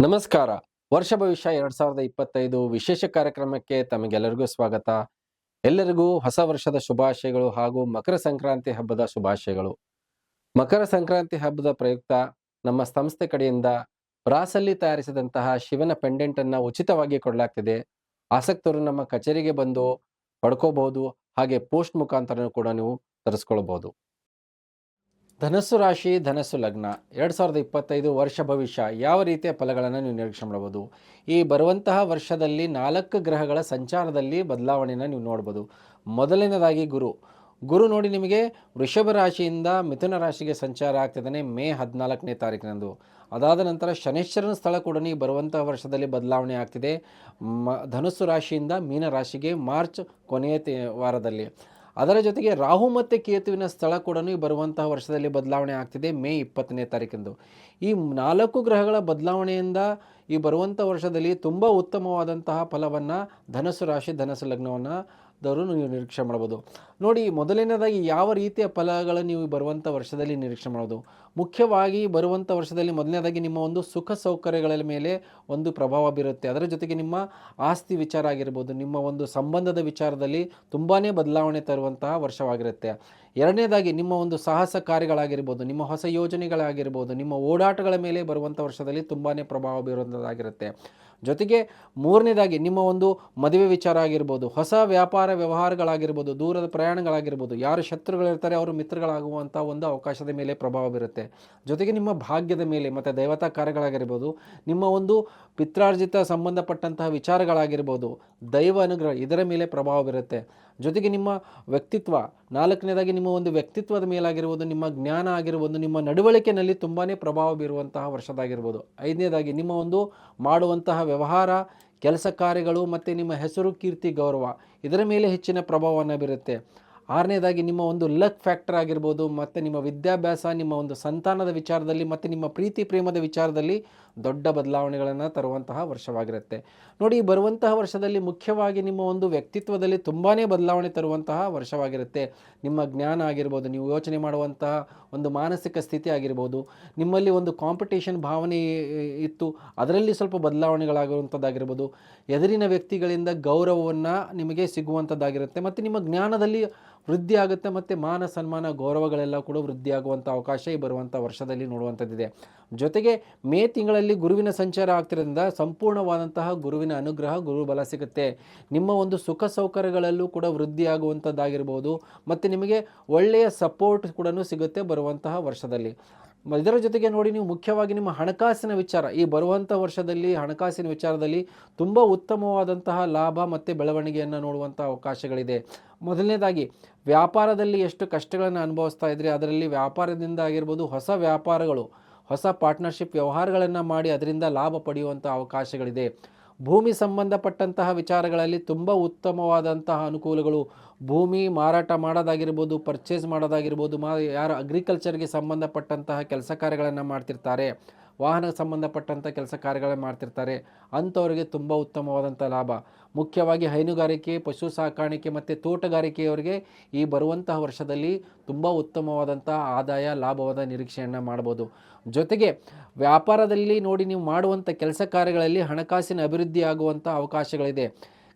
ನಮಸ್ಕಾರ. ವರ್ಷ ಭವಿಷ್ಯ 2025 ವಿಶೇಷ ಕಾರ್ಯಕ್ರಮಕ್ಕೆ ತಮಗೆಲ್ಲರಿಗೂ ಸ್ವಾಗತ. ಎಲ್ಲರಿಗೂ ಹೊಸ ವರ್ಷದ ಶುಭಾಶಯಗಳು ಹಾಗೂ ಮಕರ ಸಂಕ್ರಾಂತಿ ಹಬ್ಬದ ಶುಭಾಶಯಗಳು. ಮಕರ ಸಂಕ್ರಾಂತಿ ಹಬ್ಬದ ಪ್ರಯುಕ್ತ ನಮ್ಮ ಸಂಸ್ಥೆ ಕಡೆಯಿಂದ ಬ್ರಾಸಲ್ಲಿ ತಯಾರಿಸಿದಂತಹ ಶಿವನ ಪೆಂಡೆಂಟ್ ಅನ್ನ ಉಚಿತವಾಗಿ ಕೊಡಲಾಗ್ತಿದೆ. ಆಸಕ್ತರು ನಮ್ಮ ಕಚೇರಿಗೆ ಬಂದು ಪಡ್ಕೋಬಹುದು. ಹಾಗೆ ಪೋಸ್ಟ್ ಮುಖಾಂತರ ಕೂಡ ನೀವು ತರಿಸ್ಕೊಳ್ಬಹುದು. ಧನಸ್ಸು ರಾಶಿ, ಧನಸ್ಸು ಲಗ್ನ 2025 ವರ್ಷ ಭವಿಷ್ಯ ಯಾವ ರೀತಿಯ ಫಲಗಳನ್ನು ನೀವು ನಿರೀಕ್ಷೆ ಮಾಡಬಹುದು. ಈ ಬರುವಂತಹ ವರ್ಷದಲ್ಲಿ 4 ಗ್ರಹಗಳ ಸಂಚಾರದಲ್ಲಿ ಬದಲಾವಣೆಯನ್ನು ನೀವು ನೋಡ್ಬೋದು. ಮೊದಲನೇದಾಗಿ ಗುರು ನೋಡಿ ನಿಮಗೆ ವೃಷಭ ರಾಶಿಯಿಂದ ಮಿಥುನ ರಾಶಿಗೆ ಸಂಚಾರ ಆಗ್ತಿದ್ದಾನೆ ಮೇ 14ನೇ ತಾರೀಕಿನಂದು. ಅದಾದ ನಂತರ ಶನೈಶ್ವರನ ಸ್ಥಳ ಕೂಡ ಈ ಬರುವಂತಹ ವರ್ಷದಲ್ಲಿ ಬದಲಾವಣೆ ಆಗ್ತಿದೆ. ಧನುಸ್ಸು ರಾಶಿಯಿಂದ ಮೀನ ರಾಶಿಗೆ ಮಾರ್ಚ್ ಕೊನೆಯ ವಾರದಲ್ಲಿ. ಅದರ ಜೊತೆಗೆ ರಾಹು ಮತ್ತು ಕೇತುವಿನ ಸ್ಥಳ ಕೂಡ ಬರುವಂತಹ ವರ್ಷದಲ್ಲಿ ಬದಲಾವಣೆ ಆಗ್ತಿದೆ ಮೇ 20ನೇ ತಾರೀಕಿಂದು. ಈ 4 ಗ್ರಹಗಳ ಬದಲಾವಣೆಯಿಂದ ಈ ಬರುವಂಥ ವರ್ಷದಲ್ಲಿ ತುಂಬ ಉತ್ತಮವಾದಂತಹ ಫಲವನ್ನು ಧನಸ್ಸು ರಾಶಿ, ಧನಸ್ಸು ಲಗ್ನವನ್ನು ದವರು ನೀವು ನಿರೀಕ್ಷೆ ಮಾಡ್ಬೋದು. ನೋಡಿ, ಮೊದಲನೇದಾಗಿ ಯಾವ ರೀತಿಯ ಫಲಗಳನ್ನು ನೀವು ಬರುವಂಥ ವರ್ಷದಲ್ಲಿ ನಿರೀಕ್ಷೆ ಮಾಡೋದು. ಮುಖ್ಯವಾಗಿ ಬರುವಂಥ ವರ್ಷದಲ್ಲಿ ಮೊದಲನೇದಾಗಿ ನಿಮ್ಮ ಒಂದು ಸುಖ ಸೌಕರ್ಯಗಳ ಮೇಲೆ ಒಂದು ಪ್ರಭಾವ ಬೀರುತ್ತೆ. ಅದರ ಜೊತೆಗೆ ನಿಮ್ಮ ಆಸ್ತಿ ವಿಚಾರ ಆಗಿರ್ಬೋದು, ನಿಮ್ಮ ಒಂದು ಸಂಬಂಧದ ವಿಚಾರದಲ್ಲಿ ತುಂಬಾ ಬದಲಾವಣೆ ತರುವಂತಹ ವರ್ಷವಾಗಿರುತ್ತೆ. ಎರಡನೇದಾಗಿ ನಿಮ್ಮ ಒಂದು ಸಾಹಸ ಕಾರ್ಯಗಳಾಗಿರ್ಬೋದು, ನಿಮ್ಮ ಹೊಸ ಯೋಜನೆಗಳಾಗಿರ್ಬೋದು, ನಿಮ್ಮ ಓಡಾಟಗಳ ಮೇಲೆ ಬರುವಂಥ ವರ್ಷದಲ್ಲಿ ತುಂಬಾ ಪ್ರಭಾವ ಬೀರುವಂಥದ್ದಾಗಿರುತ್ತೆ. ಜೊತೆಗೆ ಮೂರನೇದಾಗಿ ನಿಮ್ಮ ಒಂದು ಮದುವೆ ವಿಚಾರ ಆಗಿರ್ಬೋದು, ಹೊಸ ವ್ಯಾಪಾರ ವ್ಯವಹಾರಗಳಾಗಿರ್ಬೋದು, ದೂರದ ಪ್ರಯಾಣಗಳಾಗಿರ್ಬೋದು, ಯಾರು ಶತ್ರುಗಳಿರ್ತಾರೆ ಅವರು ಮಿತ್ರಗಳಾಗುವಂಥ ಒಂದು ಅವಕಾಶದ ಮೇಲೆ ಪ್ರಭಾವ ಬೀರುತ್ತೆ. ಜೊತೆಗೆ ನಿಮ್ಮ ಭಾಗ್ಯದ ಮೇಲೆ ಮತ್ತು ದೈವತಾ ಕಾರ್ಯಗಳಾಗಿರ್ಬೋದು, ನಿಮ್ಮ ಒಂದು ಪಿತ್ರಾರ್ಜಿತ ಸಂಬಂಧಪಟ್ಟಂತಹ ವಿಚಾರಗಳಾಗಿರ್ಬೋದು, ದೈವ ಅನುಗ್ರಹ ಇದರ ಮೇಲೆ ಪ್ರಭಾವ ಬೀರುತ್ತೆ. ಜೊತೆಗೆ ನಿಮ್ಮ ವ್ಯಕ್ತಿತ್ವ, ನಾಲ್ಕನೇದಾಗಿ ನಿಮ್ಮ ಒಂದು ವ್ಯಕ್ತಿತ್ವದ ಮೇಲಾಗಿರ್ಬೋದು, ನಿಮ್ಮ ಜ್ಞಾನ ಆಗಿರ್ಬೋದು, ನಿಮ್ಮ ನಡವಳಿಕೆಯಲ್ಲಿ ತುಂಬಾ ಪ್ರಭಾವ ಬೀರುವಂತಹ ವರ್ಷದಾಗಿರ್ಬೋದು. ಐದನೇದಾಗಿ ನಿಮ್ಮ ಒಂದು ಮಾಡುವಂತಹ ವ್ಯವಹಾರ, ಕೆಲಸ ಕಾರ್ಯಗಳು ಮತ್ತು ನಿಮ್ಮ ಹೆಸರು, ಕೀರ್ತಿ, ಗೌರವ ಇದರ ಮೇಲೆ ಹೆಚ್ಚಿನ ಪ್ರಭಾವವನ್ನು ಬೀರುತ್ತೆ. ಆರನೇದಾಗಿ ನಿಮ್ಮ ಒಂದು ಲಕ್ ಫ್ಯಾಕ್ಟರ್ ಆಗಿರ್ಬೋದು, ಮತ್ತು ನಿಮ್ಮ ವಿದ್ಯಾಭ್ಯಾಸ, ನಿಮ್ಮ ಒಂದು ಸಂತಾನದ ವಿಚಾರದಲ್ಲಿ ಮತ್ತು ನಿಮ್ಮ ಪ್ರೀತಿ ಪ್ರೇಮದ ವಿಚಾರದಲ್ಲಿ ದೊಡ್ಡ ಬದಲಾವಣೆಗಳನ್ನು ತರುವಂತಹ ವರ್ಷವಾಗಿರುತ್ತೆ. ನೋಡಿ, ಬರುವಂತಹ ವರ್ಷದಲ್ಲಿ ಮುಖ್ಯವಾಗಿ ನಿಮ್ಮ ಒಂದು ವ್ಯಕ್ತಿತ್ವದಲ್ಲಿ ತುಂಬಾ ಬದಲಾವಣೆ ತರುವಂತಹ ವರ್ಷವಾಗಿರುತ್ತೆ. ನಿಮ್ಮ ಜ್ಞಾನ ಆಗಿರ್ಬೋದು, ನೀವು ಯೋಚನೆ ಮಾಡುವಂತಹ ಒಂದು ಮಾನಸಿಕ ಸ್ಥಿತಿ ಆಗಿರ್ಬೋದು, ನಿಮ್ಮಲ್ಲಿ ಒಂದು ಕಾಂಪಿಟೇಷನ್ ಭಾವನೆ ಇತ್ತು ಅದರಲ್ಲಿ ಸ್ವಲ್ಪ ಬದಲಾವಣೆಗಳಾಗುವಂಥದ್ದಾಗಿರ್ಬೋದು, ಎದುರಿನ ವ್ಯಕ್ತಿಗಳಿಂದ ಗೌರವವನ್ನು ನಿಮಗೆ ಸಿಗುವಂಥದ್ದಾಗಿರುತ್ತೆ, ಮತ್ತು ನಿಮ್ಮ ಜ್ಞಾನದಲ್ಲಿ ವೃದ್ಧಿ ಆಗುತ್ತೆ, ಮತ್ತು ಮಾನ ಸನ್ಮಾನ ಗೌರವಗಳೆಲ್ಲ ಕೂಡ ವೃದ್ಧಿಯಾಗುವಂಥ ಅವಕಾಶ ಈ ಬರುವಂಥ ವರ್ಷದಲ್ಲಿ ನೋಡುವಂಥದ್ದಿದೆ. ಜೊತೆಗೆ ಮೇ ತಿಂಗಳಲ್ಲಿ ಗುರುವಿನ ಸಂಚಾರ ಆಗ್ತಿರೋದ್ರಿಂದ ಸಂಪೂರ್ಣವಾದಂತಹ ಗುರುವಿನ ಅನುಗ್ರಹ, ಗುರುಬಲ ಸಿಗುತ್ತೆ. ನಿಮ್ಮ ಒಂದು ಸುಖ ಸೌಕರ್ಯಗಳಲ್ಲೂ ಕೂಡ ವೃದ್ಧಿಯಾಗುವಂಥದ್ದಾಗಿರ್ಬೋದು, ಮತ್ತು ನಿಮಗೆ ಒಳ್ಳೆಯ ಸಪೋರ್ಟ್ ಕೂಡ ಸಿಗುತ್ತೆ ಬರುವಂತಹ ವರ್ಷದಲ್ಲಿ. ಇದರ ಜೊತೆಗೆ ನೋಡಿ, ನೀವು ಮುಖ್ಯವಾಗಿ ನಿಮ್ಮ ಹಣಕಾಸಿನ ವಿಚಾರ ಈ ಬರುವಂಥ ವರ್ಷದಲ್ಲಿ ಹಣಕಾಸಿನ ವಿಚಾರದಲ್ಲಿ ತುಂಬ ಉತ್ತಮವಾದಂತಹ ಲಾಭ ಮತ್ತು ಬೆಳವಣಿಗೆಯನ್ನು ನೋಡುವಂಥ ಅವಕಾಶಗಳಿದೆ. ಮೊದಲನೇದಾಗಿ ವ್ಯಾಪಾರದಲ್ಲಿ ಎಷ್ಟು ಕಷ್ಟಗಳನ್ನು ಅನುಭವಿಸ್ತಾ ಇದ್ರಿ ಅದರಲ್ಲಿ ವ್ಯಾಪಾರದಿಂದ ಆಗಿರ್ಬೋದು, ಹೊಸ ವ್ಯಾಪಾರಗಳು, ಹೊಸ ಪಾರ್ಟ್ನರ್ಶಿಪ್ ವ್ಯವಹಾರಗಳನ್ನು ಮಾಡಿ ಅದರಿಂದ ಲಾಭ ಪಡೆಯುವಂಥ ಅವಕಾಶಗಳಿದೆ. ಭೂಮಿ ಸಂಬಂಧಪಟ್ಟಂತಹ ವಿಚಾರಗಳಲ್ಲಿ ತುಂಬ ಉತ್ತಮವಾದಂತಹ ಅನುಕೂಲಗಳು, ಭೂಮಿ ಮಾರಾಟ ಮಾಡೋದಾಗಿರ್ಬೋದು, ಪರ್ಚೇಸ್ ಮಾಡೋದಾಗಿರ್ಬೋದು, ಯಾರು ಅಗ್ರಿಕಲ್ಚರ್ಗೆ ಸಂಬಂಧಪಟ್ಟಂತಹ ಕೆಲಸ ಕಾರ್ಯಗಳನ್ನು ಮಾಡ್ತಿರ್ತಾರೆ, ವಾಹನ ಸಂಬಂಧಪಟ್ಟಂಥ ಕೆಲಸ ಕಾರ್ಯಗಳನ್ನು ಮಾಡ್ತಿರ್ತಾರೆ ಅಂಥವರಿಗೆ ತುಂಬ ಉತ್ತಮವಾದಂಥ ಲಾಭ. ಮುಖ್ಯವಾಗಿ ಹೈನುಗಾರಿಕೆ, ಪಶು ಸಾಕಾಣಿಕೆ ಮತ್ತು ತೋಟಗಾರಿಕೆಯವರಿಗೆ ಈ ಬರುವಂತಹ ವರ್ಷದಲ್ಲಿ ತುಂಬ ಉತ್ತಮವಾದಂಥ ಆದಾಯ, ಲಾಭವಾದ ನಿರೀಕ್ಷೆಯನ್ನು ಮಾಡ್ಬೋದು. ಜೊತೆಗೆ ವ್ಯಾಪಾರದಲ್ಲಿ ನೋಡಿ, ನೀವು ಮಾಡುವಂಥ ಕೆಲಸ ಕಾರ್ಯಗಳಲ್ಲಿ ಹಣಕಾಸಿನ ಅಭಿವೃದ್ಧಿ ಆಗುವಂಥ ಅವಕಾಶಗಳಿದೆ.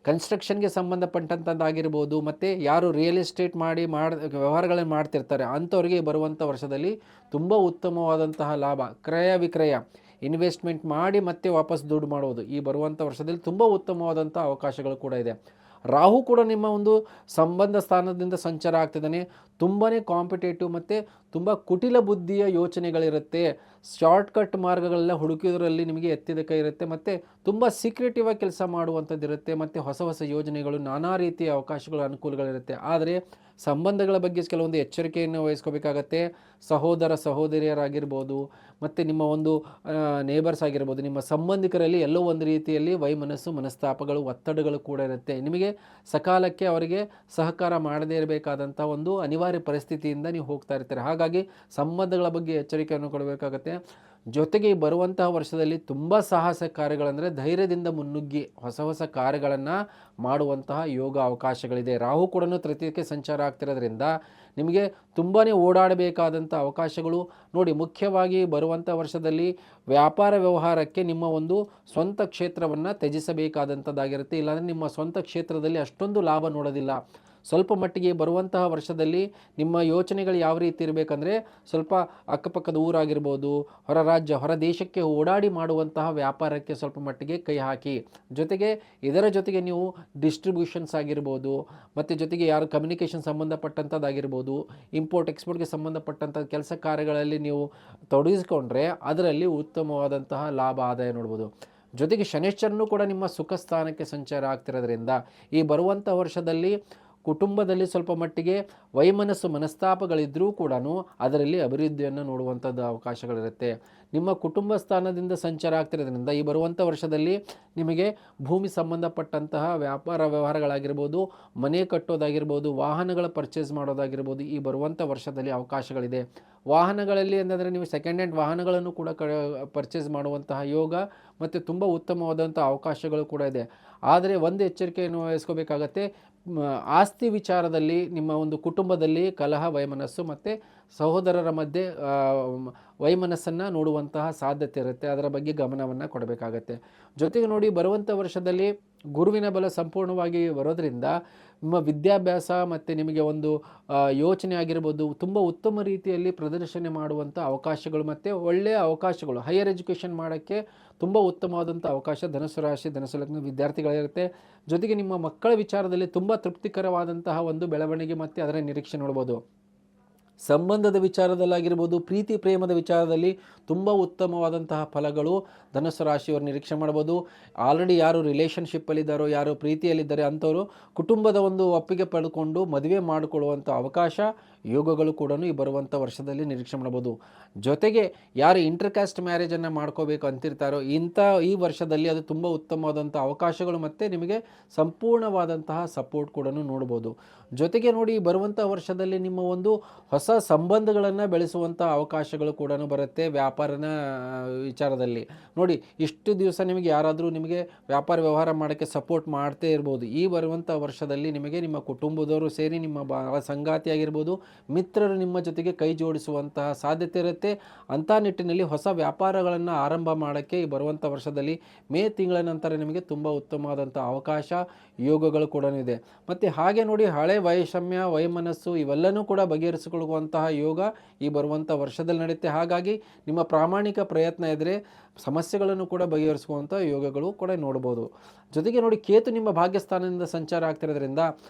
ಕನ್ಸ್ಟ್ರಕ್ಷನ್ಗೆ ಸಂಬಂಧಪಟ್ಟಂಥದ್ದಾಗಿರ್ಬೋದು, ಮತ್ತು ಯಾರು ರಿಯಲ್ ಎಸ್ಟೇಟ್ ವ್ಯವಹಾರಗಳನ್ನು ಮಾಡ್ತಿರ್ತಾರೆ ಅಂಥವ್ರಿಗೆ ಬರುವಂಥ ವರ್ಷದಲ್ಲಿ ತುಂಬ ಉತ್ತಮವಾದಂತಹ ಲಾಭ, ಕ್ರಯ ವಿಕ್ರಯ, ಇನ್ವೆಸ್ಟ್ಮೆಂಟ್ ಮಾಡಿ ಮತ್ತೆ ವಾಪಸ್ ದುಡ್ಡು ಮಾಡುವುದು ಈ ಬರುವಂಥ ವರ್ಷದಲ್ಲಿ ತುಂಬ ಉತ್ತಮವಾದಂಥ ಅವಕಾಶಗಳು ಕೂಡ ಇದೆ. ರಾಹು ಕೂಡ ನಿಮ್ಮ ಒಂದು ಸಂಬಂಧ ಸ್ಥಾನದಿಂದ ಸಂಚಾರ ಆಗ್ತಿದ್ದಾನೆ. ತುಂಬಾ ಕಾಂಪಿಟೇಟಿವ್ ಮತ್ತು ತುಂಬ ಕುಟಿಲ ಬುದ್ಧಿಯ ಯೋಚನೆಗಳಿರುತ್ತೆ. ಶಾರ್ಟ್ಕಟ್ ಮಾರ್ಗಗಳೆಲ್ಲ ಹುಡುಕಿದ್ರಲ್ಲಿ ನಿಮಗೆ ಎತ್ತಿದ ಕೈ ಇರುತ್ತೆ, ಮತ್ತು ತುಂಬ ಸೀಕ್ರೆಟಿವ್ ಆಗಿ ಕೆಲಸ ಮಾಡುವಂಥದ್ದಿರುತ್ತೆ, ಮತ್ತು ಹೊಸ ಹೊಸ ಯೋಜನೆಗಳು, ನಾನಾ ರೀತಿಯ ಅವಕಾಶಗಳು, ಅನುಕೂಲಗಳಿರುತ್ತೆ. ಆದರೆ ಸಂಬಂಧಗಳ ಬಗ್ಗೆ ಕೆಲವೊಂದು ಎಚ್ಚರಿಕೆಯನ್ನು ವಹಿಸ್ಕೋಬೇಕಾಗತ್ತೆ. ಸಹೋದರ ಸಹೋದರಿಯರಾಗಿರ್ಬೋದು, ಮತ್ತು ನಿಮ್ಮ ಒಂದು ನೇಬರ್ಸ್ ಆಗಿರ್ಬೋದು, ನಿಮ್ಮ ಸಂಬಂಧಿಕರಲ್ಲಿ ಎಲ್ಲೋ ಒಂದು ರೀತಿಯಲ್ಲಿ ವೈಮನಸ್ಸು, ಮನಸ್ತಾಪಗಳು, ಒತ್ತಡಗಳು ಕೂಡ ಇರುತ್ತೆ. ನಿಮಗೆ ಸಕಾಲಕ್ಕೆ ಅವರಿಗೆ ಸಹಕಾರ ಮಾಡದೇ ಇರಬೇಕಾದಂಥ ಒಂದು ಅನಿವಾರ್ಯ ಪರಿಸ್ಥಿತಿಯಿಂದ ನೀವು ಹೋಗ್ತಾ ಇರ್ತೀರ. ಹಾಗಾಗಿ ಸಂಬಂಧಗಳ ಬಗ್ಗೆ ಎಚ್ಚರಿಕೆಯನ್ನು ಕೊಡಬೇಕಾಗತ್ತೆ. ಜೊತೆಗೆ ಈ ಬರುವಂತಹ ವರ್ಷದಲ್ಲಿ ತುಂಬ ಸಾಹಸ ಕಾರ್ಯಗಳಂದರೆ ಧೈರ್ಯದಿಂದ ಮುನ್ನುಗ್ಗಿ ಹೊಸ ಹೊಸ ಕಾರ್ಯಗಳನ್ನು ಮಾಡುವಂತಹ ಯೋಗ ಅವಕಾಶಗಳಿದೆ. ರಾಹು ಕೂಡ ತೃತೀಯಕ್ಕೆ ಸಂಚಾರ ಆಗ್ತಿರೋದ್ರಿಂದ ನಿಮಗೆ ತುಂಬಾ ಓಡಾಡಬೇಕಾದಂಥ ಅವಕಾಶಗಳು ನೋಡಿ. ಮುಖ್ಯವಾಗಿ ಬರುವಂಥ ವರ್ಷದಲ್ಲಿ ವ್ಯಾಪಾರ ವ್ಯವಹಾರಕ್ಕೆ ನಿಮ್ಮ ಒಂದು ಸ್ವಂತ ಕ್ಷೇತ್ರವನ್ನು ತ್ಯಜಿಸಬೇಕಾದಂಥದ್ದಾಗಿರುತ್ತೆ. ಇಲ್ಲಾಂದರೆ ನಿಮ್ಮ ಸ್ವಂತ ಕ್ಷೇತ್ರದಲ್ಲಿ ಅಷ್ಟೊಂದು ಲಾಭ ನೋಡೋದಿಲ್ಲ. ಸ್ವಲ್ಪ ಮಟ್ಟಿಗೆ ಬರುವಂತಹ ವರ್ಷದಲ್ಲಿ ನಿಮ್ಮ ಯೋಚನೆಗಳು ಯಾವ ರೀತಿ ಇರಬೇಕಂದ್ರೆ, ಸ್ವಲ್ಪ ಅಕ್ಕಪಕ್ಕದ ಊರಾಗಿರ್ಬೋದು, ಹೊರ ರಾಜ್ಯ ಹೊರ ದೇಶಕ್ಕೆ ಓಡಾಡಿ ಮಾಡುವಂತಹ ವ್ಯಾಪಾರಕ್ಕೆ ಸ್ವಲ್ಪ ಮಟ್ಟಿಗೆ ಕೈ ಹಾಕಿ. ಜೊತೆಗೆ ಇದರ ಜೊತೆಗೆ ನೀವು ಡಿಸ್ಟ್ರಿಬ್ಯೂಷನ್ಸ್ ಆಗಿರ್ಬೋದು, ಮತ್ತು ಜೊತೆಗೆ ಯಾರು ಕಮ್ಯುನಿಕೇಷನ್ ಸಂಬಂಧಪಟ್ಟಂಥದ್ದಾಗಿರ್ಬೋದು, ಇಂಪೋರ್ಟ್ ಎಕ್ಸ್ಪೋರ್ಟ್ಗೆ ಸಂಬಂಧಪಟ್ಟಂಥ ಕೆಲಸ ಕಾರ್ಯಗಳಲ್ಲಿ ನೀವು ತೊಡಗಿಸ್ಕೊಂಡ್ರೆ ಅದರಲ್ಲಿ ಉತ್ತಮವಾದಂತಹ ಲಾಭ ಆದಾಯ ನೋಡ್ಬೋದು. ಜೊತೆಗೆ ಶನೈಶ್ಚರನು ಕೂಡ ನಿಮ್ಮ ಸುಖ ಸ್ಥಾನಕ್ಕೆ ಸಂಚಾರ ಆಗ್ತಿರೋದ್ರಿಂದ ಈ ಬರುವಂಥ ವರ್ಷದಲ್ಲಿ ಕುಟುಂಬದಲ್ಲಿ ಸ್ವಲ್ಪ ಮಟ್ಟಿಗೆ ವೈಮನಸ್ಸು ಮನಸ್ತಾಪಗಳಿದ್ದರೂ ಕೂಡ ಅದರಲ್ಲಿ ಅಭಿವೃದ್ಧಿಯನ್ನು ನೋಡುವಂಥದ್ದು ಅವಕಾಶಗಳಿರುತ್ತೆ. ನಿಮ್ಮ ಕುಟುಂಬ ಸ್ಥಾನದಿಂದ ಸಂಚಾರ ಆಗ್ತಿರೋದ್ರಿಂದ ಈ ಬರುವಂಥ ವರ್ಷದಲ್ಲಿ ನಿಮಗೆ ಭೂಮಿ ಸಂಬಂಧಪಟ್ಟಂತಹ ವ್ಯಾಪಾರ ವ್ಯವಹಾರಗಳಾಗಿರ್ಬೋದು, ಮನೆ ಕಟ್ಟೋದಾಗಿರ್ಬೋದು, ವಾಹನಗಳ ಪರ್ಚೇಸ್ ಮಾಡೋದಾಗಿರ್ಬೋದು, ಈ ಬರುವಂಥ ವರ್ಷದಲ್ಲಿ ಅವಕಾಶಗಳಿದೆ. ವಾಹನಗಳಲ್ಲಿ ಅಂತಂದರೆ ನೀವು ಸೆಕೆಂಡ್ ಹ್ಯಾಂಡ್ ವಾಹನಗಳನ್ನು ಕೂಡ ಪರ್ಚೇಸ್ ಮಾಡುವಂತಹ ಯೋಗ ಮತ್ತು ತುಂಬ ಉತ್ತಮವಾದಂಥ ಅವಕಾಶಗಳು ಕೂಡ ಇದೆ. ಆದರೆ ಒಂದು ಎಚ್ಚರಿಕೆಯನ್ನು ವಹಿಸ್ಕೋಬೇಕಾಗತ್ತೆ. ಆಸ್ತಿ ವಿಚಾರದಲ್ಲಿ ನಿಮ್ಮ ಒಂದು ಕುಟುಂಬದಲ್ಲಿ ಕಲಹ, ವೈಮನಸ್ಸು ಮತ್ತು ಸಹೋದರರ ಮಧ್ಯೆ ವೈಮನಸ್ಸನ್ನು ನೋಡುವಂತಹ ಸಾಧ್ಯತೆ ಇರುತ್ತೆ. ಅದರ ಬಗ್ಗೆ ಗಮನವನ್ನು ಕೊಡಬೇಕಾಗತ್ತೆ. ಜೊತೆಗೆ ನೋಡಿ, ಬರುವಂಥ ವರ್ಷದಲ್ಲಿ ಗುರುವಿನ ಬಲ ಸಂಪೂರ್ಣವಾಗಿ ಬರೋದರಿಂದ ನಿಮ್ಮ ವಿದ್ಯಾಭ್ಯಾಸ ಮತ್ತು ನಿಮಗೆ ಒಂದು ಯೋಚನೆ ಆಗಿರ್ಬೋದು ತುಂಬ ಉತ್ತಮ ರೀತಿಯಲ್ಲಿ ಪ್ರದರ್ಶನ ಮಾಡುವಂಥ ಅವಕಾಶಗಳು ಮತ್ತು ಒಳ್ಳೆಯ ಅವಕಾಶಗಳು, ಹೈಯರ್ ಎಜುಕೇಷನ್ ಮಾಡೋಕ್ಕೆ ತುಂಬ ಉತ್ತಮವಾದಂಥ ಅವಕಾಶ ಧನುಸು ರಾಶಿ, ಧನುಸು ಲಗ್ನ ವಿದ್ಯಾರ್ಥಿಗಳಿರುತ್ತೆ. ಜೊತೆಗೆ ನಿಮ್ಮ ಮಕ್ಕಳ ವಿಚಾರದಲ್ಲಿ ತುಂಬ ತೃಪ್ತಿಕರವಾದಂತಹ ಒಂದು ಬೆಳವಣಿಗೆ ಮತ್ತು ಅದರ ನಿರೀಕ್ಷೆ ನೋಡ್ಬೋದು. ಸಂಬಂಧದ ವಿಚಾರದಲ್ಲಾಗಿರ್ಬೋದು, ಪ್ರೀತಿ ಪ್ರೇಮದ ವಿಚಾರದಲ್ಲಿ ತುಂಬ ಉತ್ತಮವಾದಂತಹ ಫಲಗಳು ಧನುಸ್ಸು ರಾಶಿಯವರು ನಿರೀಕ್ಷೆ ಮಾಡ್ಬೋದು. ಆಲ್ರೆಡಿ ಯಾರು ರಿಲೇಷನ್ಶಿಪ್ಪಲ್ಲಿದ್ದಾರೋ, ಯಾರು ಪ್ರೀತಿಯಲ್ಲಿದ್ದಾರೆ ಅಂಥವರು ಕುಟುಂಬದ ಒಂದು ಒಪ್ಪಿಗೆ ಪಡೆದುಕೊಂಡು ಮದುವೆ ಮಾಡಿಕೊಳ್ಳುವಂಥ ಅವಕಾಶ, ಯೋಗಗಳು ಕೂಡ ಈ ಬರುವಂಥ ವರ್ಷದಲ್ಲಿ ನಿರೀಕ್ಷೆ ಮಾಡ್ಬೋದು. ಜೊತೆಗೆ ಯಾರು ಇಂಟರ್ಕ್ಯಾಸ್ಟ್ ಮ್ಯಾರೇಜನ್ನು ಮಾಡ್ಕೋಬೇಕು ಅಂತಿರ್ತಾರೋ ಈ ವರ್ಷದಲ್ಲಿ ಅದು ತುಂಬ ಉತ್ತಮವಾದಂಥ ಅವಕಾಶಗಳು ಮತ್ತು ನಿಮಗೆ ಸಂಪೂರ್ಣವಾದಂತಹ ಸಪೋರ್ಟ್ ಕೂಡ ನೋಡ್ಬೋದು. ಜೊತೆಗೆ ನೋಡಿ, ಬರುವಂಥ ವರ್ಷದಲ್ಲಿ ನಿಮ್ಮ ಒಂದು ಹೊಸ ಸಂಬಂಧಗಳನ್ನು ಬೆಳೆಸುವಂಥ ಅವಕಾಶಗಳು ಕೂಡ ಬರುತ್ತೆ. ವ್ಯಾಪಾರನ ವಿಚಾರದಲ್ಲಿ ನೋಡಿ, ಇಷ್ಟು ದಿವಸ ನಿಮಗೆ ಯಾರಾದರೂ ನಿಮಗೆ ವ್ಯಾಪಾರ ವ್ಯವಹಾರ ಮಾಡೋಕ್ಕೆ ಸಪೋರ್ಟ್ ಮಾಡ್ತೇ ಇರ್ಬೋದು. ಈ ಬರುವಂಥ ವರ್ಷದಲ್ಲಿ ನಿಮಗೆ ನಿಮ್ಮ ಕುಟುಂಬದವರು ಸೇರಿ ನಿಮ್ಮ ಸಂಗಾತಿ ಆಗಿರ್ಬೋದು, ಮಿತ್ರರು ನಿಮ್ಮ ಜೊತೆಗೆ ಕೈ ಜೋಡಿಸುವಂತಹ ಸಾಧ್ಯತೆ ಇರುತ್ತೆ. ಅಂಥ ನಿಟ್ಟಿನಲ್ಲಿ ಹೊಸ ವ್ಯಾಪಾರಗಳನ್ನು ಆರಂಭ ಮಾಡೋಕ್ಕೆ ಈ ಬರುವಂಥ ವರ್ಷದಲ್ಲಿ ಮೇ ತಿಂಗಳ ನಂತರ ನಿಮಗೆ ತುಂಬ ಉತ್ತಮವಾದಂಥ ಅವಕಾಶ, ಯೋಗಗಳು ಕೂಡ ಇದೆ. ಮತ್ತು ಹಾಗೆ ನೋಡಿ, ಹಳೆ ವೈಷಮ್ಯ, ವೈಮನಸ್ಸು ಇವೆಲ್ಲನೂ ಕೂಡ ಬಗೆಹರಿಸಿಕೊಳ್ಳುವಂತಹ ಯೋಗ ಈ ಬರುವಂಥ ವರ್ಷದಲ್ಲಿ ನಡೆಯುತ್ತೆ. ಹಾಗಾಗಿ ನಿಮ್ಮ ಪ್ರಾಮಾಣಿಕ ಪ್ರಯತ್ನ ಇದ್ದರೆ ಸಮಸ್ಯೆಗಳನ್ನು ಕೂಡ ಬಗೆಹರಿಸುವಂಥ ಯೋಗಗಳು ಕೂಡ ನೋಡ್ಬೋದು. ಜೊತೆಗೆ ನೋಡಿ, ಕೇತು ನಿಮ್ಮ ಭಾಗ್ಯಸ್ಥಾನದಿಂದ ಸಂಚಾರ ಆಗ್ತಿರೋದ್ರಿಂದ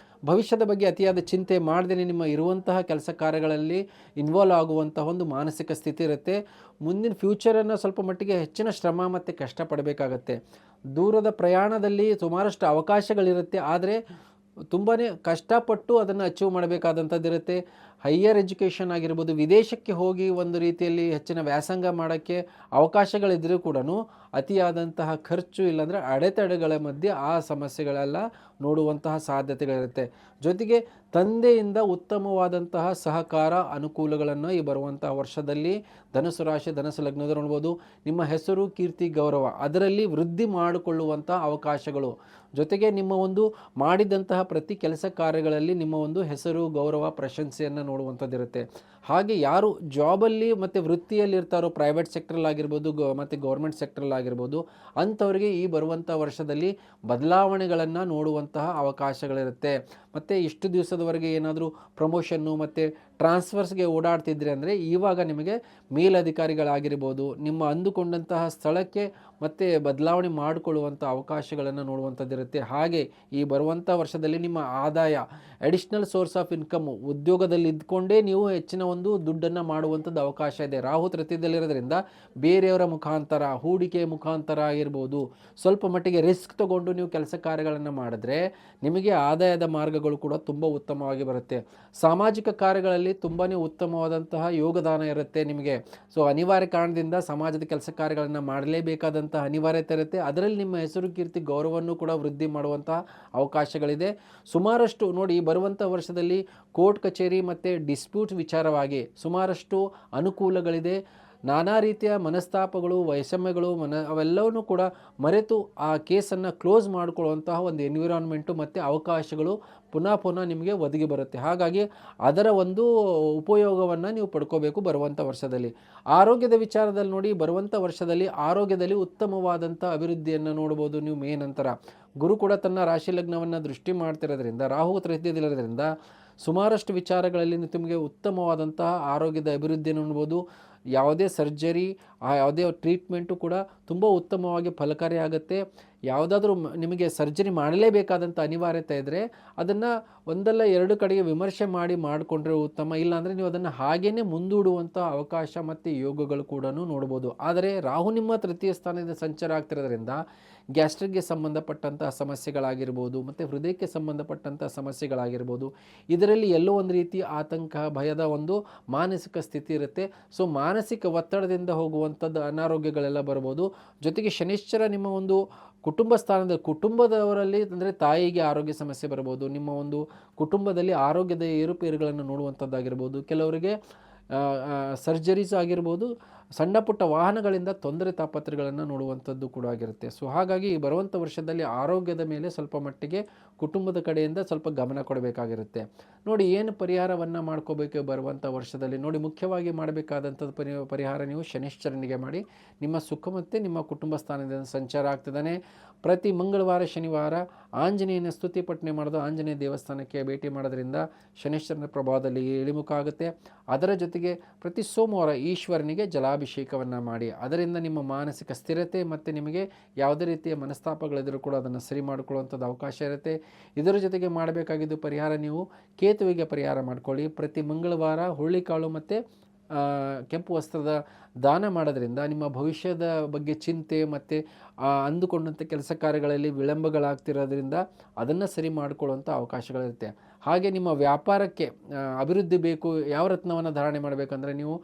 ಭವಿಷ್ಯದ ಬಗ್ಗೆ ಅತಿಯಾದ ಚಿಂತೆ ಮಾಡದೇ ನಿಮ್ಮ ಇರುವಂತಹ ಕೆಲಸ ಕಾರ್ಯಗಳಲ್ಲಿ ಇನ್ವಾಲ್ವ್ ಆಗುವಂತಹ ಒಂದು ಮಾನಸಿಕ ಸ್ಥಿತಿ ಇರುತ್ತೆ. ಮುಂದಿನ ಫ್ಯೂಚರನ್ನು ಸ್ವಲ್ಪ ಮಟ್ಟಿಗೆ ಹೆಚ್ಚಿನ ಶ್ರಮ ಮತ್ತು ಕಷ್ಟಪಡಬೇಕಾಗತ್ತೆ. ದೂರದ ಪ್ರಯಾಣದಲ್ಲಿ ಸುಮಾರಷ್ಟು ಅವಕಾಶಗಳಿರುತ್ತೆ, ಆದರೆ ತುಂಬಾ ಕಷ್ಟಪಟ್ಟು ಅದನ್ನು ಅಚೀವ್ ಮಾಡಬೇಕಾದಂಥದ್ದಿರುತ್ತೆ. ಹೈಯರ್ ಎಜುಕೇಷನ್ ಆಗಿರ್ಬೋದು, ವಿದೇಶಕ್ಕೆ ಹೋಗಿ ಒಂದು ರೀತಿಯಲ್ಲಿ ಹೆಚ್ಚಿನ ವ್ಯಾಸಂಗ ಮಾಡೋಕ್ಕೆ ಅವಕಾಶಗಳಿದ್ದರೂ ಕೂಡ ಅತಿಯಾದಂತಹ ಖರ್ಚು ಇಲ್ಲಾಂದರೆ ಅಡೆತಡೆಗಳ ಮಧ್ಯೆ ಆ ಸಮಸ್ಯೆಗಳೆಲ್ಲ ನೋಡುವಂತಹ ಸಾಧ್ಯತೆಗಳಿರುತ್ತೆ. ಜೊತೆಗೆ ತಂದೆಯಿಂದ ಉತ್ತಮವಾದಂತಹ ಸಹಕಾರ, ಅನುಕೂಲಗಳನ್ನು ಈ ಬರುವಂತಹ ವರ್ಷದಲ್ಲಿ ಧನುಸು ರಾಶಿ, ಧನುಸು ಲಗ್ನದ ನೋಡ್ಬೋದು. ನಿಮ್ಮ ಹೆಸರು, ಕೀರ್ತಿ, ಗೌರವ ಅದರಲ್ಲಿ ವೃದ್ಧಿ ಮಾಡಿಕೊಳ್ಳುವಂಥ ಅವಕಾಶಗಳು. ಜೊತೆಗೆ ನಿಮ್ಮ ಒಂದು ಮಾಡಿದಂತಹ ಪ್ರತಿ ಕೆಲಸ ಕಾರ್ಯಗಳಲ್ಲಿ ನಿಮ್ಮ ಒಂದು ಹೆಸರು, ಗೌರವ, ಪ್ರಶಂಸೆಯನ್ನು ನೋಡುವಂಥದ್ದಿರುತ್ತೆ. ಹಾಗೆ ಯಾರು ಜಾಬಲ್ಲಿ ಮತ್ತು ವೃತ್ತಿಯಲ್ಲಿ ಇರ್ತಾರೋ, ಪ್ರೈವೇಟ್ ಸೆಕ್ಟ್ರಲ್ಲಾಗಿರ್ಬೋದು ಮತ್ತು ಗೌರ್ಮೆಂಟ್ ಸೆಕ್ಟ್ರಲ್ಲಾಗಿರ್ಬೋದು, ಅಂಥವರಿಗೆ ಈ ಬರುವಂಥ ವರ್ಷದಲ್ಲಿ ಬದಲಾವಣೆಗಳನ್ನು ನೋಡುವಂತಹ ಅವಕಾಶಗಳಿರುತ್ತೆ. ಮತ್ತು ಇಷ್ಟು ದಿವಸದವರೆಗೆ ಏನಾದರೂ ಪ್ರಮೋಷನ್ನು ಮತ್ತು ಟ್ರಾನ್ಸ್ಫರ್ಸ್ಗೆ ಓಡಾಡ್ತಿದ್ರೆ ಅಂದರೆ ಇವಾಗ ನಿಮಗೆ ಮೇಲಧಿಕಾರಿಗಳಾಗಿರ್ಬೋದು, ನಿಮ್ಮ ಅಂದುಕೊಂಡಂತಹ ಸ್ಥಳಕ್ಕೆ ಮತ್ತು ಬದಲಾವಣೆ ಮಾಡಿಕೊಳ್ಳುವಂಥ ಅವಕಾಶಗಳನ್ನು ನೋಡುವಂಥದ್ದಿರುತ್ತೆ. ಹಾಗೆ ಈ ಬರುವಂಥ ವರ್ಷದಲ್ಲಿ ನಿಮ್ಮ ಆದಾಯ, ಅಡಿಷ್ನಲ್ ಸೋರ್ಸ್ ಆಫ್ ಇನ್ಕಮ್ಮು, ಉದ್ಯೋಗದಲ್ಲಿ ಇದ್ದುಕೊಂಡೇ ನೀವು ಹೆಚ್ಚಿನ ಒಂದು ದುಡ್ಡನ್ನು ಮಾಡುವಂಥದ್ದು ಅವಕಾಶ ಇದೆ. ರಾಹು ತೃತೀಯದಲ್ಲಿರೋದ್ರಿಂದ ಬೇರೆಯವರ ಮುಖಾಂತರ, ಹೂಡಿಕೆ ಮುಖಾಂತರ ಆಗಿರ್ಬೋದು, ಸ್ವಲ್ಪ ಮಟ್ಟಿಗೆ ರಿಸ್ಕ್ ತಗೊಂಡು ನೀವು ಕೆಲಸ ಕಾರ್ಯಗಳನ್ನು ಮಾಡಿದ್ರೆ ನಿಮಗೆ ಆದಾಯದ ಮಾರ್ಗಗಳು ಕೂಡ ತುಂಬ ಉತ್ತಮವಾಗಿ ಬರುತ್ತೆ. ಸಾಮಾಜಿಕ ಕಾರ್ಯಗಳಲ್ಲಿ ತುಂಬಾ ಉತ್ತಮವಾದಂತಹ ಯೋಗದಾನ ಇರುತ್ತೆ ನಿಮಗೆ. ಸೊ ಅನಿವಾರ್ಯ ಕಾರಣದಿಂದ ಸಮಾಜದ ಕೆಲಸ ಕಾರ್ಯಗಳನ್ನು ಮಾಡಲೇಬೇಕಾದಂತಹ ಅನಿವಾರ್ಯತೆ ಇರುತ್ತೆ. ಅದರಲ್ಲಿ ನಿಮ್ಮ ಹೆಸರು, ಕೀರ್ತಿ, ಗೌರವವನ್ನು ಕೂಡ ವೃದ್ಧಿ ಮಾಡುವಂತಹ ಅವಕಾಶಗಳಿದೆ. ಸುಮಾರಷ್ಟು ನೋಡಿ, ಬರುವಂಥ ವರ್ಷದಲ್ಲಿ ಕೋರ್ಟ್ ಕಚೇರಿ ಮತ್ತು ಡಿಸ್ಪ್ಯೂಟ್ ವಿಚಾರವಾಗಿ ಸುಮಾರಷ್ಟು ಅನುಕೂಲಗಳಿದೆ. ನಾನಾ ರೀತಿಯ ಮನಸ್ತಾಪಗಳು, ವೈಷಮ್ಯಗಳು, ಅವೆಲ್ಲವನ್ನೂ ಕೂಡ ಮರೆತು ಆ ಕೇಸನ್ನು ಕ್ಲೋಸ್ ಮಾಡಿಕೊಳ್ಳುವಂತಹ ಒಂದು ಎನ್ವಿರಾನ್ಮೆಂಟು ಮತ್ತು ಅವಕಾಶಗಳು ಪುನಃ ನಿಮಗೆ ಒದಗಿ ಬರುತ್ತೆ. ಹಾಗಾಗಿ ಅದರ ಒಂದು ಉಪಯೋಗವನ್ನು ನೀವು ಪಡ್ಕೋಬೇಕು ಬರುವಂಥ ವರ್ಷದಲ್ಲಿ. ಆರೋಗ್ಯದ ವಿಚಾರದಲ್ಲಿ ನೋಡಿ, ಬರುವಂಥ ವರ್ಷದಲ್ಲಿ ಆರೋಗ್ಯದಲ್ಲಿ ಉತ್ತಮವಾದಂಥ ಅಭಿವೃದ್ಧಿಯನ್ನು ನೋಡ್ಬೋದು ನೀವು. ಮೇ ನಂತರ ಗುರು ಕೂಡ ತನ್ನ ರಾಶಿ ಲಗ್ನವನ್ನು ದೃಷ್ಟಿ ಮಾಡ್ತಿರೋದ್ರಿಂದ, ರಾಹು ತೃತೀಯದಲ್ಲಿರೋದ್ರಿಂದ ಸುಮಾರಷ್ಟು ವಿಚಾರಗಳಲ್ಲಿ ನಿಮಗೆ ಉತ್ತಮವಾದಂತಹ ಆರೋಗ್ಯದ ಅಭಿವೃದ್ಧಿಯನ್ನು ನೋಡ್ಬೋದು. ಯಾವುದೇ ಸರ್ಜರಿ, ಯಾವುದೇ ಟ್ರೀಟ್ಮೆಂಟು ಕೂಡ ತುಂಬ ಉತ್ತಮವಾಗಿ ಫಲಕಾರಿಯಾಗುತ್ತೆ. ಯಾವುದಾದ್ರೂ ನಿಮಗೆ ಸರ್ಜರಿ ಮಾಡಲೇಬೇಕಾದಂಥ ಅನಿವಾರ್ಯತೆ ಇದ್ದರೆ ಅದನ್ನು ಒಂದಲ್ಲ ಎರಡು ಕಡೆಗೆ ವಿಮರ್ಶೆ ಮಾಡಿಕೊಂಡ್ರೆ ಉತ್ತಮ. ಇಲ್ಲಾಂದರೆ ನೀವು ಅದನ್ನು ಹಾಗೇ ಮುಂದೂಡುವಂಥ ಅವಕಾಶ ಮತ್ತು ಯೋಗಗಳು ಕೂಡ ನೋಡ್ಬೋದು. ಆದರೆ ರಾಹು ನಿಮ್ಮ ತೃತೀಯ ಸ್ಥಾನದಿಂದ ಸಂಚಾರ ಆಗ್ತಿರೋದ್ರಿಂದ ಗ್ಯಾಸ್ಟ್ರಿಕ್ಗೆ ಸಂಬಂಧಪಟ್ಟಂಥ ಸಮಸ್ಯೆಗಳಾಗಿರ್ಬೋದು ಮತ್ತು ಹೃದಯಕ್ಕೆ ಸಂಬಂಧಪಟ್ಟಂಥ ಸಮಸ್ಯೆಗಳಾಗಿರ್ಬೋದು, ಇದರಲ್ಲಿ ಎಲ್ಲೋ ಒಂದು ರೀತಿ ಆತಂಕ, ಭಯದ ಒಂದು ಮಾನಸಿಕ ಸ್ಥಿತಿ ಇರುತ್ತೆ. ಸೊ ಮಾನಸಿಕ ಒತ್ತಡದಿಂದ ಹೋಗುವಂಥದ್ದು ಅನಾರೋಗ್ಯಗಳೆಲ್ಲ ಬರ್ಬೋದು. ಜೊತೆಗೆ ಶನಿಶ್ಚರ ನಿಮ್ಮ ಒಂದು ಕುಟುಂಬ ಸ್ಥಾನದ ಕುಟುಂಬದವರಲ್ಲಿ ಅಂದರೆ ತಾಯಿಗೆ ಆರೋಗ್ಯ ಸಮಸ್ಯೆ ಬರ್ಬೋದು. ನಿಮ್ಮ ಒಂದು ಕುಟುಂಬದಲ್ಲಿ ಆರೋಗ್ಯದ ಏರುಪೇರುಗಳನ್ನು ನೋಡುವಂಥದ್ದಾಗಿರ್ಬೋದು. ಕೆಲವರಿಗೆ ಸರ್ಜರೀಸ್ ಆಗಿರ್ಬೋದು, ಸಣ್ಣ ಪುಟ್ಟ ವಾಹನಗಳಿಂದ ತೊಂದರೆ ತಾಪತ್ರೆಗಳನ್ನು ನೋಡುವಂಥದ್ದು ಕೂಡ ಆಗಿರುತ್ತೆ. ಸೊ ಹಾಗಾಗಿ ಬರುವಂಥ ವರ್ಷದಲ್ಲಿ ಆರೋಗ್ಯದ ಮೇಲೆ ಸ್ವಲ್ಪ ಮಟ್ಟಿಗೆ ಕುಟುಂಬದ ಕಡೆಯಿಂದ ಸ್ವಲ್ಪ ಗಮನ ಕೊಡಬೇಕಾಗಿರುತ್ತೆ. ನೋಡಿ ಏನು ಪರಿಹಾರವನ್ನು ಮಾಡ್ಕೋಬೇಕು ಬರುವಂಥ ವರ್ಷದಲ್ಲಿ. ನೋಡಿ, ಮುಖ್ಯವಾಗಿ ಮಾಡಬೇಕಾದಂಥದ್ದು ಪರಿಹಾರ ನೀವು ಶನಿಶ್ಚರನಿಗೆ ಮಾಡಿ. ನಿಮ್ಮ ಸುಖ ಮತ್ತು ನಿಮ್ಮ ಕುಟುಂಬ ಸ್ಥಾನದಿಂದ ಸಂಚಾರ ಆಗ್ತಿದ್ದಾನೆ. ಪ್ರತಿ ಮಂಗಳವಾರ ಶನಿವಾರ ಆಂಜನೇಯನ ಸ್ತುತಿ ಪಠನೆ ಮಾಡೋದು, ಆಂಜನೇಯ ದೇವಸ್ಥಾನಕ್ಕೆ ಭೇಟಿ ಮಾಡೋದ್ರಿಂದ ಶನಿಶ್ಚರನ ಪ್ರಭಾವದಲ್ಲಿ ಇಳಿಮುಖ ಆಗುತ್ತೆ. ಅದರ ಜೊತೆಗೆ ಪ್ರತಿ ಸೋಮವಾರ ಈಶ್ವರನಿಗೆ ಜಲಾಭಿಷೇಕವನ್ನು ಮಾಡಿ. ಅದರಿಂದ ನಿಮ್ಮ ಮಾನಸಿಕ ಸ್ಥಿರತೆ ಮತ್ತು ನಿಮಗೆ ಯಾವುದೇ ರೀತಿಯ ಮನಸ್ತಾಪಗಳಿದ್ರೂ ಕೂಡ ಅದನ್ನು ಸರಿ ಮಾಡಿಕೊಳ್ಳುವಂಥದ್ದು ಅವಕಾಶ ಇರುತ್ತೆ. ಇದರ ಜೊತೆಗೆ ಮಾಡಬೇಕಾಗಿದ್ದು ಪರಿಹಾರ, ನೀವು ಕೇತುವಿಗೆ ಪರಿಹಾರ ಮಾಡಿಕೊಳ್ಳಿ. ಪ್ರತಿ ಮಂಗಳವಾರ ಹುರುಳಿಕಾಳು ಮತ್ತು ಕೆಂಪು ವಸ್ತ್ರದ ದಾನ ಮಾಡೋದ್ರಿಂದ ನಿಮ್ಮ ಭವಿಷ್ಯದ ಬಗ್ಗೆ ಚಿಂತೆ ಮತ್ತು ಅಂದುಕೊಂಡಂಥ ಕೆಲಸ ಕಾರ್ಯಗಳಲ್ಲಿ ವಿಳಂಬಗಳಾಗ್ತಿರೋದ್ರಿಂದ ಅದನ್ನು ಸರಿ ಮಾಡಿಕೊಳ್ಳುವಂಥ ಅವಕಾಶಗಳಿರುತ್ತೆ. ಹಾಗೆ ನಿಮ್ಮ ವ್ಯಾಪಾರಕ್ಕೆ ಅಭಿವೃದ್ಧಿ ಬೇಕು, ಯಾವ ರತ್ನವನ್ನು ಧಾರಣೆ ಮಾಡಬೇಕಂದ್ರೆ ನೀವು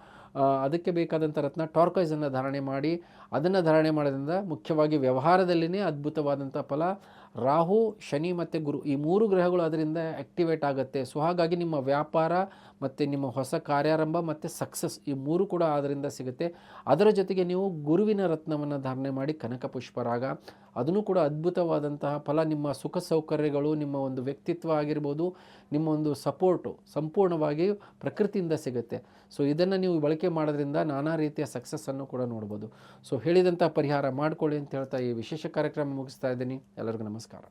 ಅದಕ್ಕೆ ಬೇಕಾದಂಥ ರತ್ನ ಟಾರ್ಕಾಯ್ಸನ್ನು ಧಾರಣೆ ಮಾಡಿ. ಅದನ್ನು ಧಾರಣೆ ಮಾಡೋದ್ರಿಂದ ಮುಖ್ಯವಾಗಿ ವ್ಯವಹಾರದಲ್ಲಿನೇ ಅದ್ಭುತವಾದಂಥ ಫಲ. ರಾಹು, ಶನಿ ಮತ್ತು ಗುರು ಈ ಮೂರು ಗ್ರಹಗಳು ಅದರಿಂದ ಆ್ಯಕ್ಟಿವೇಟ್ ಆಗುತ್ತೆ. ಸೊ ಹಾಗಾಗಿ ನಿಮ್ಮ ವ್ಯಾಪಾರ ಮತ್ತು ನಿಮ್ಮ ಹೊಸ ಕಾರ್ಯಾರಂಭ ಮತ್ತು ಸಕ್ಸಸ್ ಈ ಮೂರು ಕೂಡ ಅದರಿಂದ ಸಿಗುತ್ತೆ. ಅದರ ಜೊತೆಗೆ ನೀವು ಗುರುವಿನ ರತ್ನವನ್ನು ಧಾರಣೆ ಮಾಡಿ, ಕನಕ ಪುಷ್ಪರಾಗ, ಅದನ್ನು ಕೂಡ ಅದ್ಭುತವಾದಂತಹ ಫಲ. ನಿಮ್ಮ ಸುಖ ಸೌಕರ್ಯಗಳು, ನಿಮ್ಮ ಒಂದು ವ್ಯಕ್ತಿತ್ವ ಆಗಿರ್ಬೋದು, ನಿಮ್ಮ ಒಂದು ಸಪೋರ್ಟು ಸಂಪೂರ್ಣವಾಗಿ ಪ್ರಕೃತಿಯಿಂದ ಸಿಗುತ್ತೆ. ಸೊ ಇದನ್ನು ನೀವು ಬಳಕೆ ಮಾಡೋದ್ರಿಂದ ನಾನಾ ರೀತಿಯ ಸಕ್ಸಸ್ಸನ್ನು ಕೂಡ ನೋಡ್ಬೋದು. ಸೊ ಹೇಳಿದಂಥ ಪರಿಹಾರ ಮಾಡಿಕೊಳ್ಳಿ ಅಂತ ಹೇಳ್ತಾ ಈ ವಿಶೇಷ ಕಾರ್ಯಕ್ರಮ ಮುಗಿಸ್ತಾ ಇದ್ದೀನಿ. ಎಲ್ಲರಿಗೂ ನಮಸ್ಕಾರ.